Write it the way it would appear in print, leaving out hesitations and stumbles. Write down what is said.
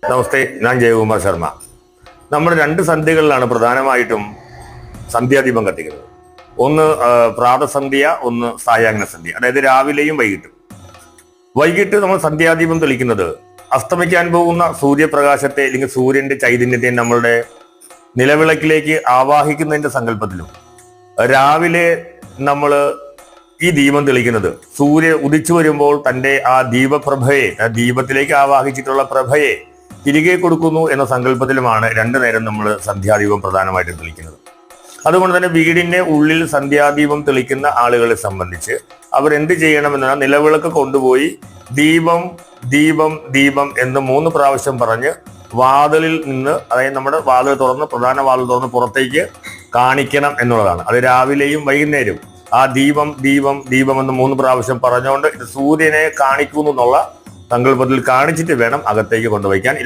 നമസ്തേ, ഞാൻ ജയകുമാർ ശർമ്മ. നമ്മൾ രണ്ട് സന്ധ്യകളിലാണ് പ്രധാനമായിട്ടും സന്ധ്യാദീപം കത്തിക്കുന്നത്. ഒന്ന് പ്രാതസന്ധ്യ, ഒന്ന് സായാഹ്ന സന്ധ്യ, അതായത് രാവിലെയും വൈകിട്ടും. വൈകിട്ട് നമ്മൾ സന്ധ്യാദീപം തെളിക്കുന്നത് അസ്തമിക്കാൻ പോകുന്ന സൂര്യപ്രകാശത്തെ അല്ലെങ്കിൽ സൂര്യന്റെ ചൈതന്യത്തെ നമ്മളുടെ നിലവിളക്കിലേക്ക് ആവാഹിക്കുന്നതിന്റെ സങ്കല്പത്തിലും, രാവിലെ നമ്മൾ ഈ ദീപം തെളിക്കുന്നത് സൂര്യ ഉദിച്ചു വരുമ്പോൾ തന്റെ ആ ദീപപ്രഭയെ, ആ ദീപത്തിലേക്ക് ആവാഹിച്ചിട്ടുള്ള പ്രഭയെ തിരികെ കൊടുക്കുന്നു എന്ന സങ്കല്പത്തിലുമാണ് രണ്ടു നേരം നമ്മൾ സന്ധ്യാദീപം പ്രധാനമായിട്ടും തെളിക്കുന്നത്. അതുകൊണ്ട് തന്നെ വീടിന്റെ ഉള്ളിൽ സന്ധ്യാദീപം തെളിക്കുന്ന ആളുകളെ സംബന്ധിച്ച് അവരെന്ത് ചെയ്യണമെന്നാൽ നിലവിളക്ക് കൊണ്ടുപോയി ദീപം ദീപം ദീപം എന്ന് 3 പ്രാവശ്യം പറഞ്ഞ് വാതിലിൽ നിന്ന്, അതായത് നമ്മുടെ വാതിൽ തുറന്ന്, പ്രധാന വാതിൽ തുറന്ന് പുറത്തേക്ക് കാണിക്കണം എന്നുള്ളതാണ്. അത് രാവിലെയും വൈകുന്നേരവും ആ ദീപം ദീപം ദീപം എന്ന് 3 പ്രാവശ്യം പറഞ്ഞുകൊണ്ട് ഇത് സൂര്യനെ കാണിക്കുന്നു എന്നുള്ള സങ്കല്പത്തിൽ കാണിച്ചിട്ട് വേണം അകത്തേക്ക് കൊണ്ടുവയ്ക്കാൻ.